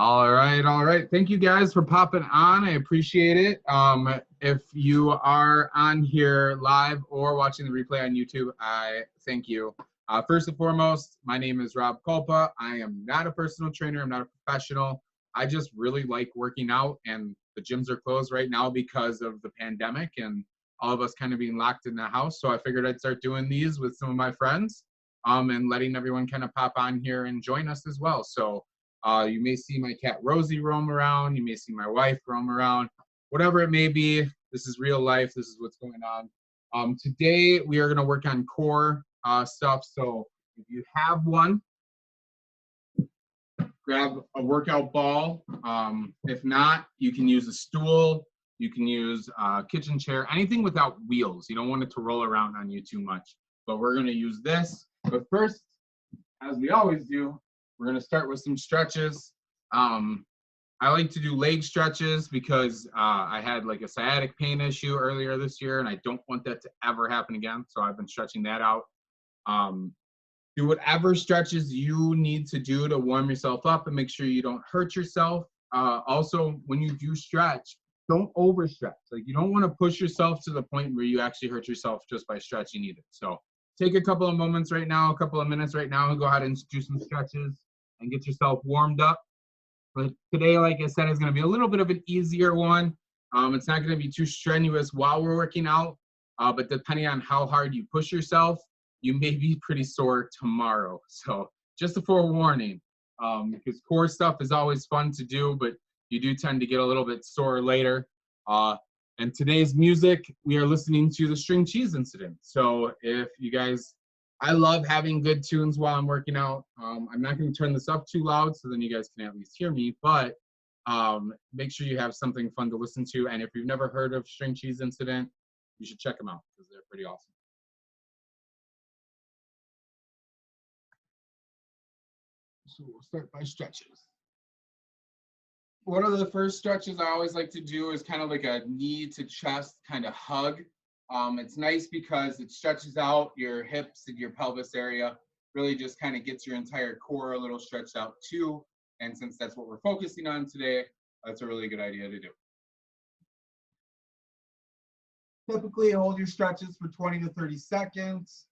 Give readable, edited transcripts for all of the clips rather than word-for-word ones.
All right, all right. Thank you guys for popping on. I appreciate it. If you are on here live or watching the replay on YouTube, I thank you. First and foremost, my name is Rob Culpa. I am not a personal trainer. I'm not a professional. I just really like working out, and the gyms are closed right now because of the pandemic and all of us kind of being locked in the house. So I figured I'd start doing these with some of my friends and letting everyone kind of pop on here and join us as well. So you may see my cat Rosie roam around. You may see my wife roam around. Whatever it may be, this is real life. This is what's going on. Today, we are going to work on core stuff. So if you have one, grab a workout ball. If not, you can use a stool. You can use a kitchen chair, anything without wheels. You don't want it to roll around on you too much. But we're going to use this. But first, as we always do, we're going to start with some stretches. I like to do leg stretches because I had like a sciatic pain issue earlier this year, and I don't want that to ever happen again. So I've been stretching that out. Do whatever stretches you need to do to warm yourself up and make sure you don't hurt yourself. Also, when you do stretch, don't overstretch. Like, you don't want to push yourself to the point where you actually hurt yourself just by stretching either. So take a couple of moments right now, a couple of minutes right now, and go ahead and do some stretches and get yourself warmed up. But today, like I said, is going to be a little bit of an easier one. It's not going to be too strenuous while we're working out, but depending on how hard you push yourself, you may be pretty sore tomorrow. So just a forewarning, because core stuff is always fun to do, but you do tend to get a little bit sore later. And today's music, we are listening to the String Cheese Incident. So if you guys, I love having good tunes while I'm working out. I'm not going to turn this up too loud so then you guys can at least hear me, but make sure you have something fun to listen to. And if you've never heard of String Cheese Incident, you should check them out because they're pretty awesome. So we'll start by stretches. One of the first stretches I always like to do is kind of like a knee to chest kind of hug. It's nice because it stretches out your hips and your pelvis area, really just kind of gets your entire core a little stretched out too. And since that's what we're focusing on today, that's a really good idea to do. Typically hold your stretches for 20 to 30 seconds.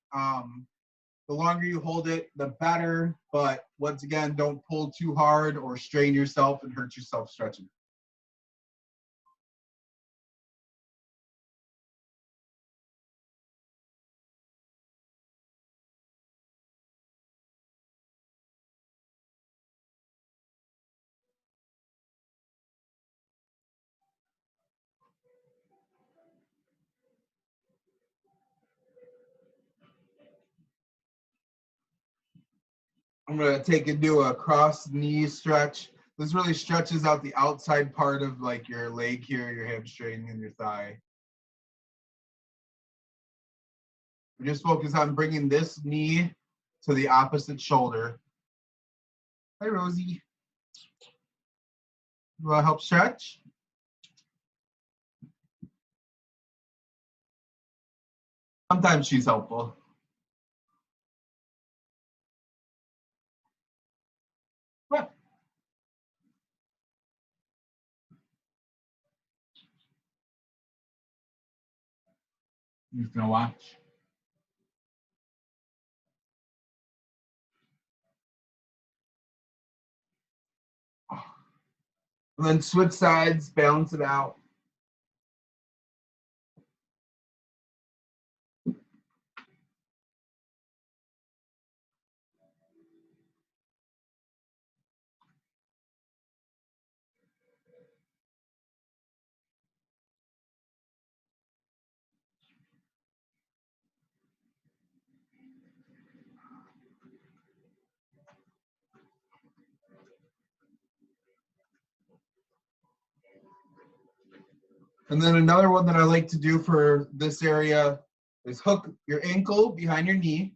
The longer you hold it, the better. But once again, don't pull too hard or strain yourself and hurt yourself stretching. I'm going to take and do a cross knee stretch. This really stretches out the outside part of like your leg here, your hamstring and your thigh. We just focus on bringing this knee to the opposite shoulder. Hi, Rosie. You want to help stretch? Sometimes she's helpful. What? I'm just gonna watch. And then switch sides, balance it out. And then another one that I like to do for this area is hook your ankle behind your knee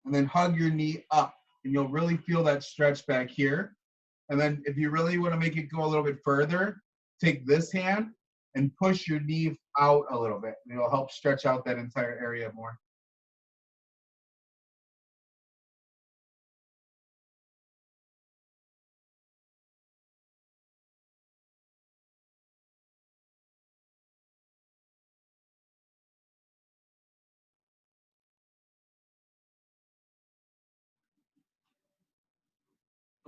and then hug your knee up. And you'll really feel that stretch back here. And then if you really want to make it go a little bit further, take this hand and push your knee out a little bit. And it'll help stretch out that entire area more.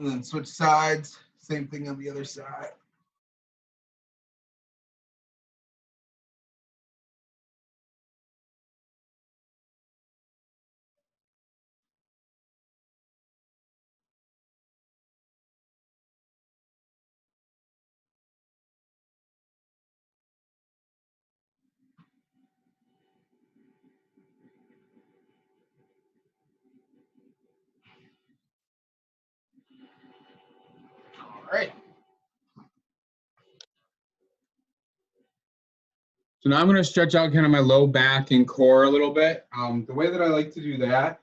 And then switch sides. Same thing on the other side. All right. So now I'm going to stretch out kind of my low back and core a little bit. The way that I like to do that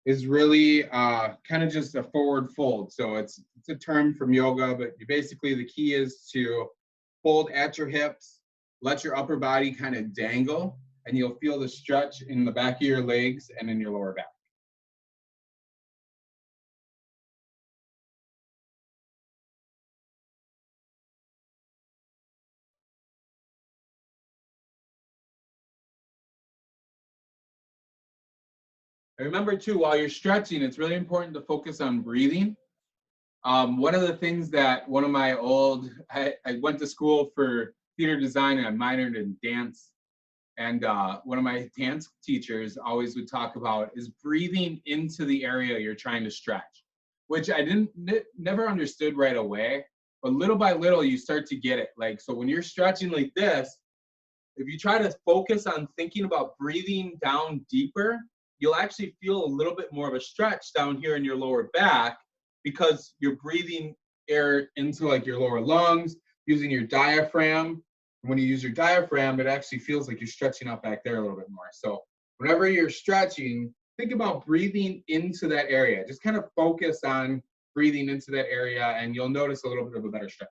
is really kind of just a forward fold. So it's a term from yoga, but you basically the key is to fold at your hips, let your upper body kind of dangle, and you'll feel the stretch in the back of your legs and in your lower back. And remember too, while you're stretching, it's really important to focus on breathing. One of the things that one of my I went to school for theater design and I minored in dance. And one of my dance teachers always would talk about is breathing into the area you're trying to stretch, which I never understood right away. But little by little, you start to get it. Like, so when you're stretching like this, if you try to focus on thinking about breathing down deeper, you'll actually feel a little bit more of a stretch down here in your lower back because you're breathing air into like your lower lungs, using your diaphragm. When you use your diaphragm, it actually feels like you're stretching out back there a little bit more. So whenever you're stretching, think about breathing into that area. Just kind of focus on breathing into that area and you'll notice a little bit of a better stretch.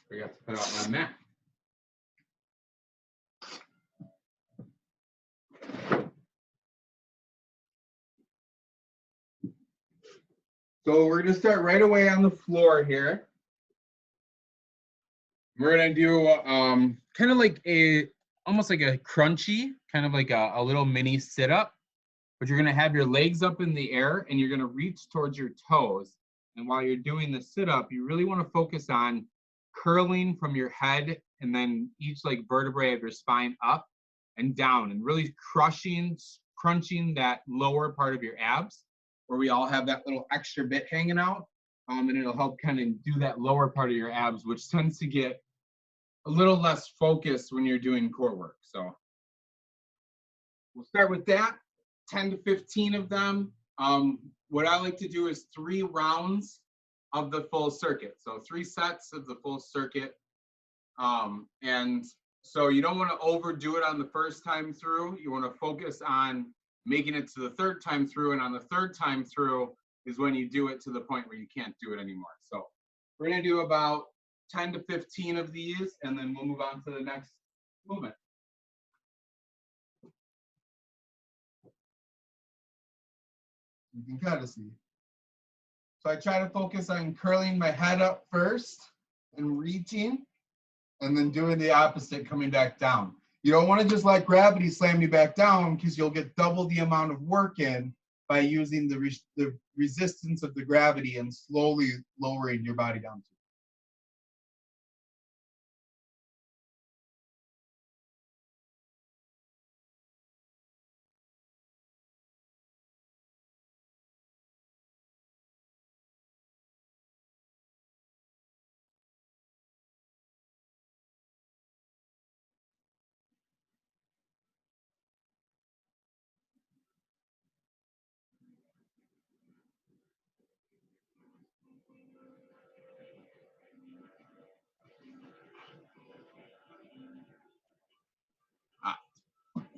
Forgot to put out my mat. So we're going to start right away on the floor here. We're going to do kind of like almost like a crunchy, kind of like a little mini sit-up. But you're going to have your legs up in the air and you're going to reach towards your toes. And while you're doing the sit-up, you really want to focus on curling from your head and then each like vertebrae of your spine up and down and really crunching that lower part of your abs where we all have that little extra bit hanging out. And it'll help kind of do that lower part of your abs, which tends to get a little less focused when you're doing core work. So we'll start with that, 10 to 15 of them. What I like to do is 3 rounds of the full circuit. So 3 sets of the full circuit. And so you don't want to overdo it on the first time through. You want to focus on making it to the 3rd time through. And on the 3rd time through is when you do it to the point where you can't do it anymore. So we're going to do about 10 to 15 of these, and then we'll move on to the next movement. You can kind of see. So I try to focus on curling my head up first and reaching, and then doing the opposite, coming back down. You don't want to just let gravity slam you back down because you'll get double the amount of work in by using the resistance of the gravity and slowly lowering your body down to it.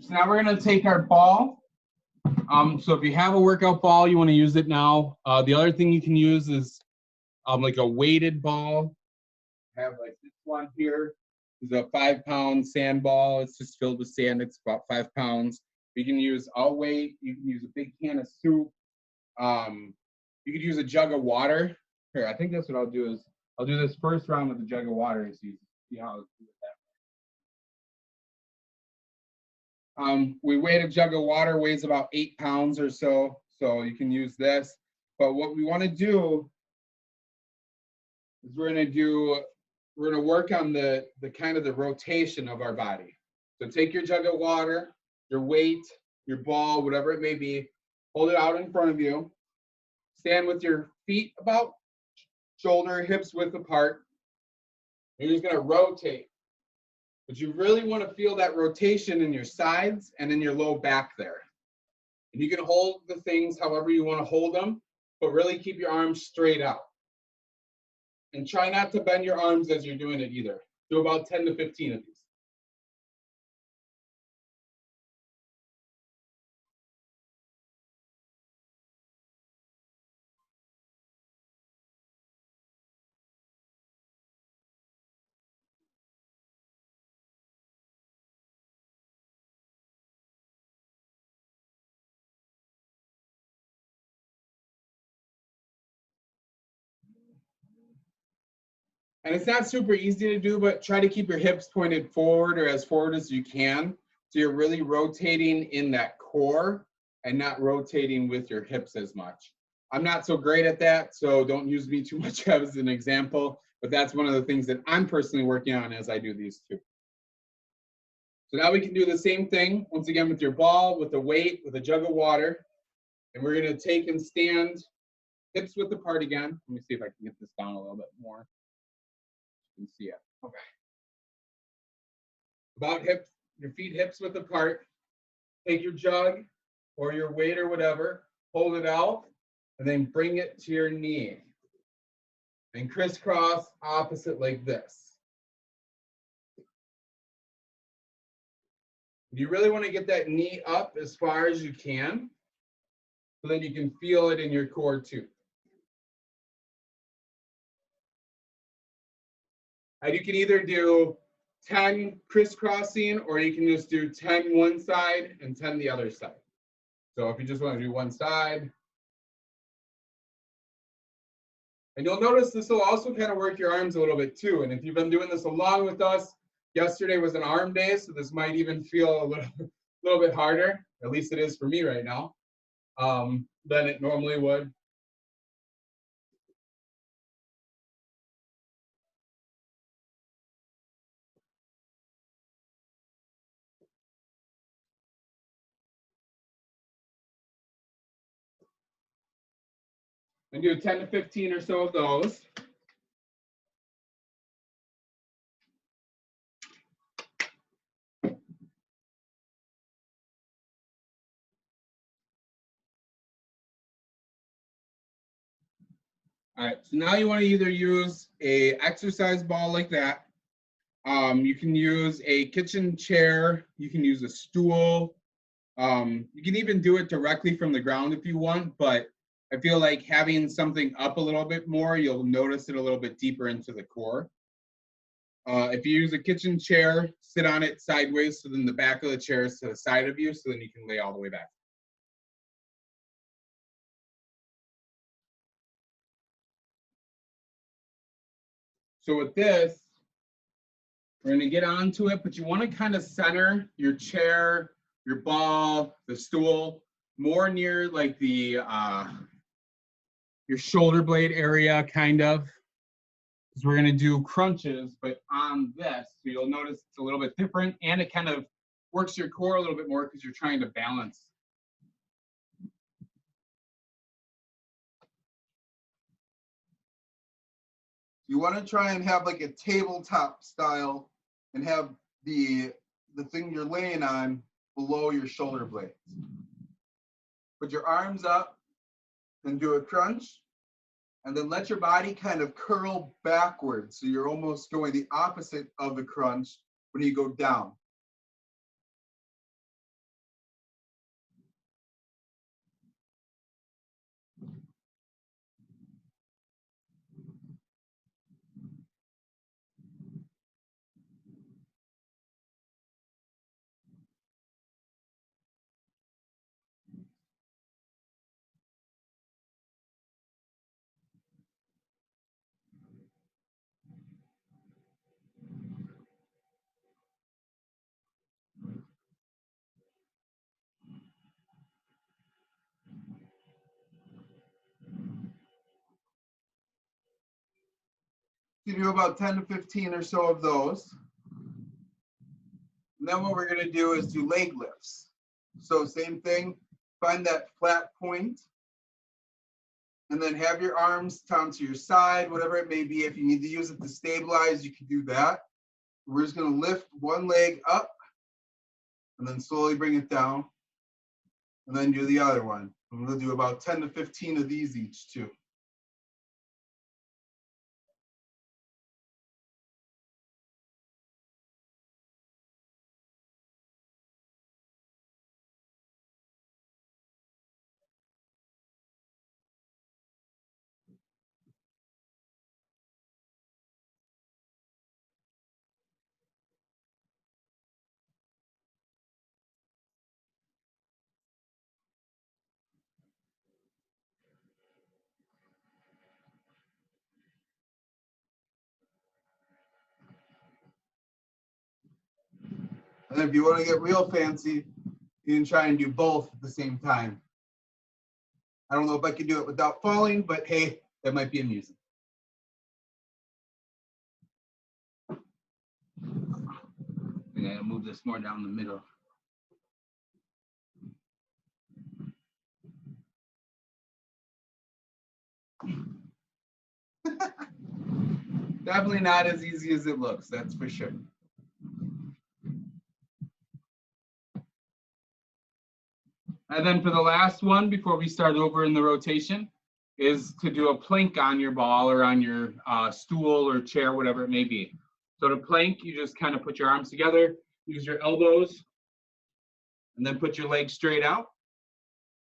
So now we're going to take our ball. So if you have a workout ball, you want to use it now. The other thing you can use is like a weighted ball. I have like this one here. It's a 5-pound sand ball. It's just filled with sand. It's about 5 pounds. You can use all weight. You can use a big can of soup. You could use a jug of water. Here, I think that's what I'll do is I'll do this first round with a jug of water and see how I'll do that. We weighed a jug of water, weighs about 8 pounds or so. So you can use this. But what we want to do is we're gonna work on the kind of the rotation of our body. So take your jug of water, your weight, your ball, whatever it may be, hold it out in front of you. Stand with your feet about shoulder, hips width apart. You're just gonna rotate. But you really want to feel that rotation in your sides and in your low back there. And you can hold the things however you want to hold them, but really keep your arms straight out. And try not to bend your arms as you're doing it either. Do about 10 to 15 of these. And it's not super easy to do, but try to keep your hips pointed forward or as forward as you can. So you're really rotating in that core and not rotating with your hips as much. I'm not so great at that, so don't use me too much as an example, but that's one of the things that I'm personally working on as I do these two. So now we can do the same thing, once again, with your ball, with the weight, with a jug of water. And we're gonna take and stand hips width apart again. Let me see if I can get this down a little bit more. You can see it. Okay. About hips, your feet hips width apart. Take your jug or your weight or whatever, hold it out, and then bring it to your knee. And crisscross opposite like this. You really want to get that knee up as far as you can, so then you can feel it in your core too. And you can either do 10 crisscrossing, or you can just do 10 one side and 10 the other side. So if you just want to do one side. And you'll notice this will also kind of work your arms a little bit too. And if you've been doing this along with us, yesterday was an arm day, so this might even feel a little bit harder. At least it is for me right now, than it normally would. And do 10 to 15 or so of those. All right, so now you want to either use a exercise ball like that. You can use a kitchen chair. You can use a stool. You can even do it directly from the ground if you want, but I feel like having something up a little bit more, you'll notice it a little bit deeper into the core. If you use a kitchen chair, sit on it sideways, so then the back of the chair is to the side of you, so then you can lay all the way back. So with this, we're going to get onto it, but you want to kind of center your chair, your ball, the stool, more near like the your shoulder blade area, kind of. Because we're going to do crunches, but on this, so you'll notice it's a little bit different, and it kind of works your core a little bit more because you're trying to balance. You want to try and have like a tabletop style and have the thing you're laying on below your shoulder blades. Put your arms up and do a crunch, and then let your body kind of curl backwards. So you're almost going the opposite of the crunch when you go down. You do about 10 to 15 or so of those. And then what we're going to do is do leg lifts. So same thing, find that flat point, and then have your arms down to your side, whatever it may be. If you need to use it to stabilize, you can do that. We're just going to lift one leg up and then slowly bring it down, and then do the other one. And we'll do about 10 to 15 of these each too. And if you want to get real fancy, you can try and do both at the same time. I don't know if I could do it without falling, but hey, that might be amusing. I'm gonna move this more down the middle. Definitely not as easy as it looks, that's for sure. And then for the last one, before we start over in the rotation, is to do a plank on your ball or on your stool or chair, whatever it may be. So to plank, you just kind of put your arms together, use your elbows, and then put your legs straight out.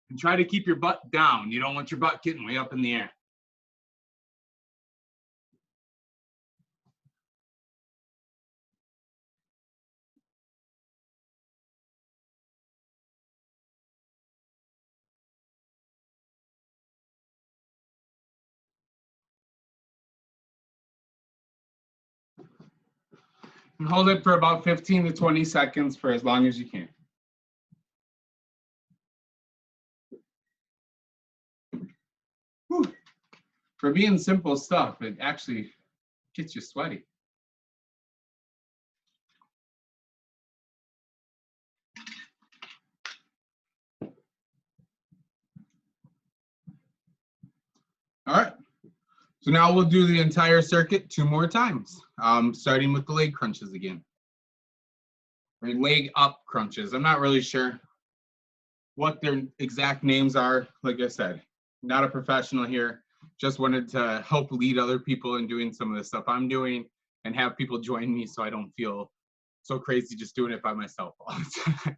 And try to keep your butt down. You don't want your butt getting way up in the air. And hold it for about 15 to 20 seconds for as long as you can. Whew. For being simple stuff, it actually gets you sweaty. All right, so now we'll do the entire circuit 2 more times, starting with the leg crunches again. Or leg up crunches. I'm not really sure what their exact names are. Like I said, not a professional here. Just wanted to help lead other people in doing some of the stuff I'm doing and have people join me so I don't feel so crazy just doing it by myself all the time.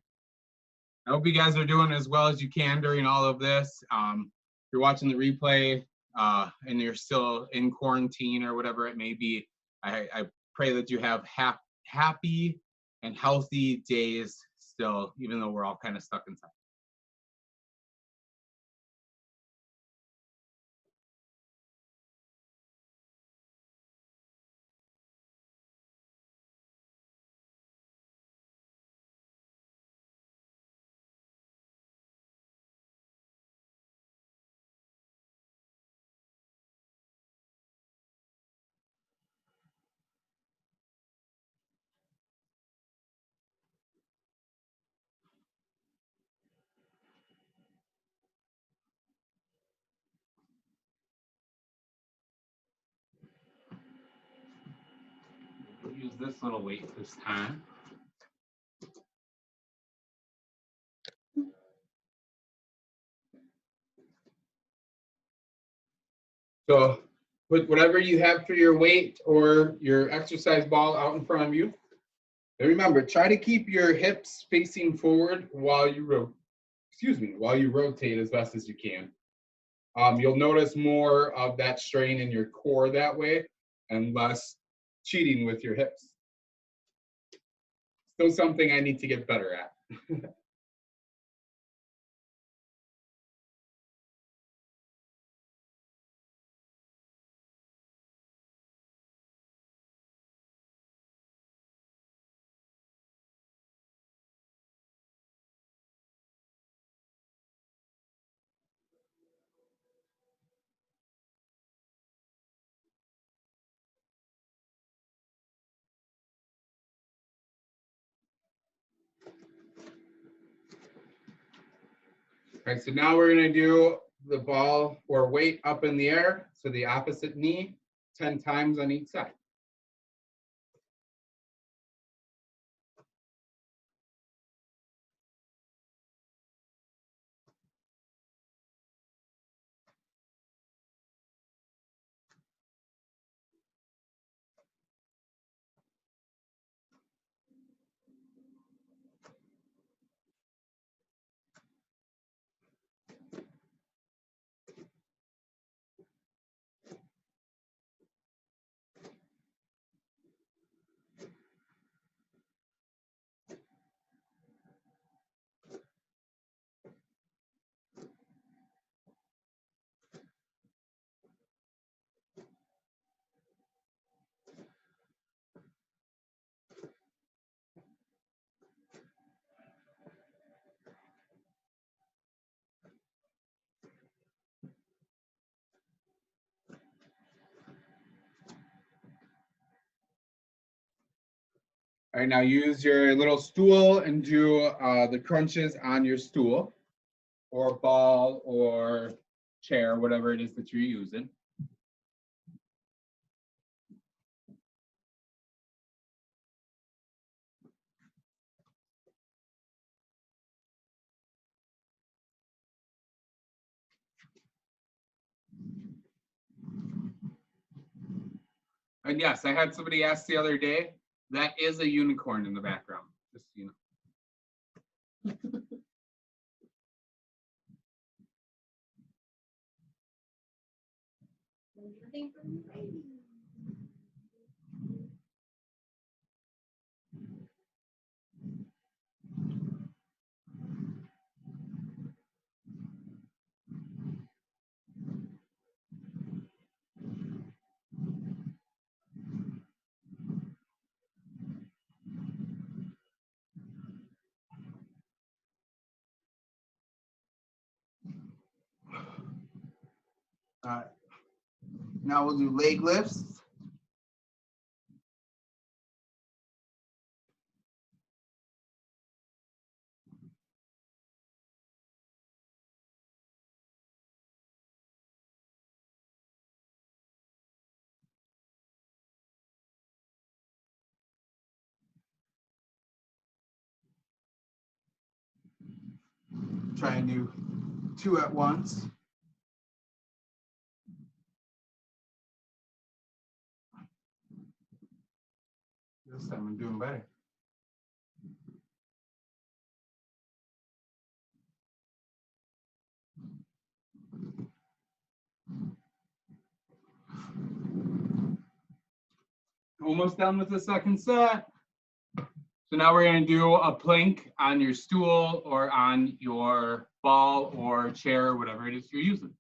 I hope you guys are doing as well as you can during all of this. If you're watching the replay and you're still in quarantine or whatever it may be, I pray that you have happy and healthy days still, even though we're all kind of stuck inside. We'll use this little weight this time. So put whatever you have for your weight or your exercise ball out in front of you. And remember, try to keep your hips facing forward while you rotate as best as you can. You'll notice more of that strain in your core that way and less cheating with your hips. Still something I need to get better at. All right, so now we're gonna do the ball or weight up in the air, so the opposite knee, 10 times on each side. All right, now use your little stool and do the crunches on your stool or ball or chair, whatever it is that you're using. And yes, I had somebody ask the other day, that is a unicorn in the background, just so you know. All right. Now we'll do leg lifts. Try and do 2 at once. This time I'm doing better. Almost done with the second set. So now we're going to do a plank on your stool or on your ball or chair, whatever it is you're using.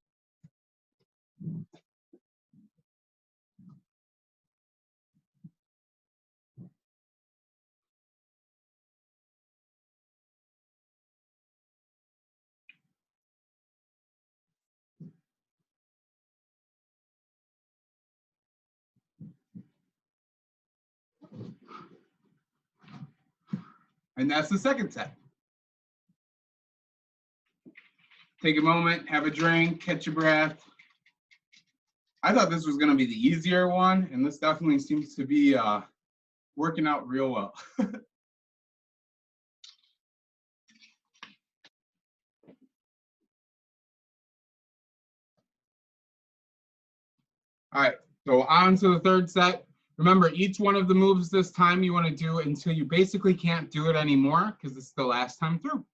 And that's the second set. Take a moment, have a drink, catch your breath. I thought this was going to be the easier one, and this definitely seems to be working out real well. All right, so on to the third set. Remember, each one of the moves this time you want to do until you basically can't do it anymore because it's the last time through.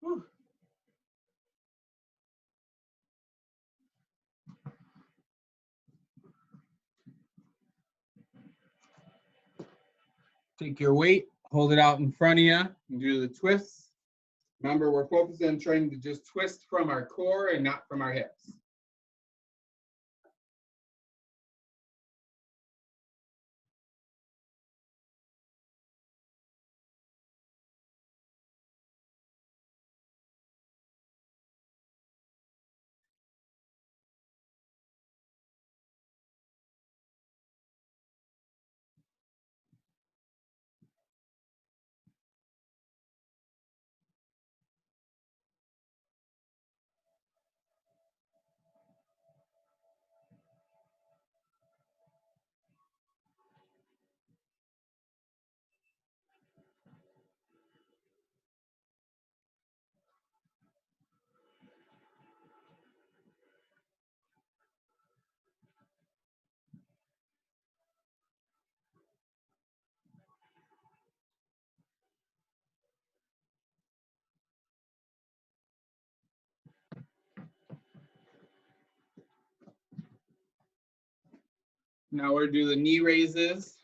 Whew. Take your weight, hold it out in front of you, and do the twists. Remember, we're focusing on trying to just twist from our core and not from our hips. Now we're doing the knee raises.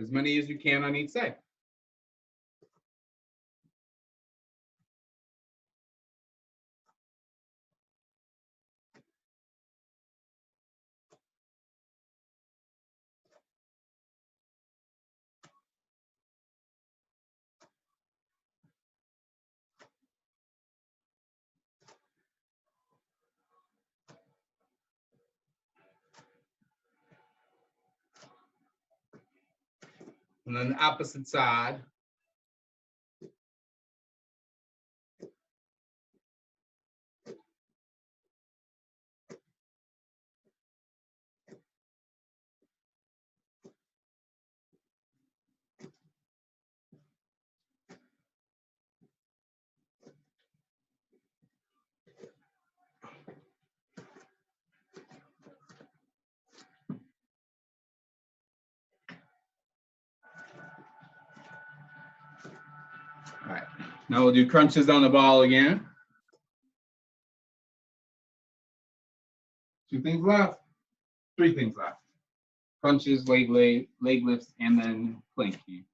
As many as you can on each side. And then the opposite side. All right, now we'll do crunches on the ball again. 2 things left, 3 things left. Crunches, leg lifts, and then planking.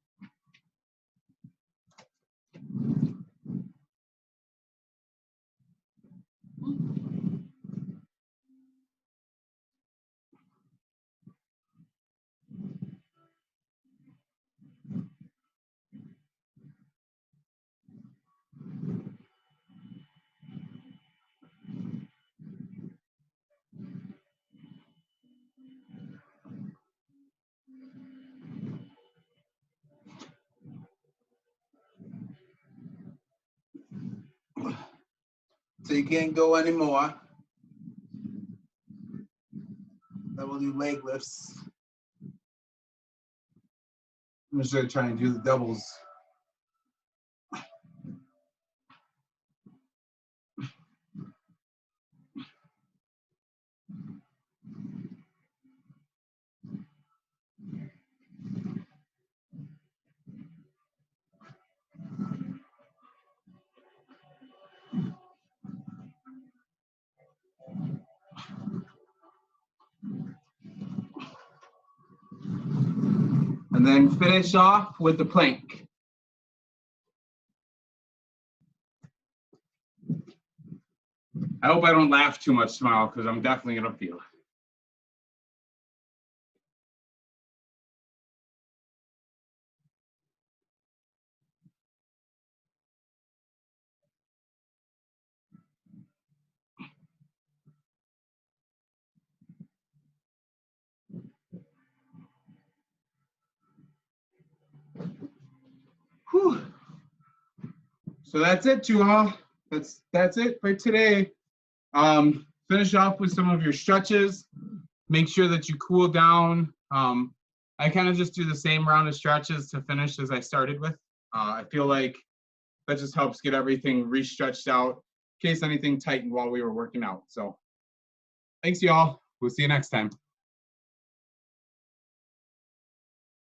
So you can't go anymore. Then we'll do leg lifts. I'm just gonna try and do the doubles. And then finish off with the plank. I hope I don't laugh too much tomorrow because I'm definitely gonna feel it. Whew. So that's it, you all. That's it for today. Finish off with some of your stretches. Make sure that you cool down. I kind of just do the same round of stretches to finish as I started with. I feel like that just helps get everything re-stretched out in case anything tightened while we were working out. So thanks, y'all. We'll see you next time.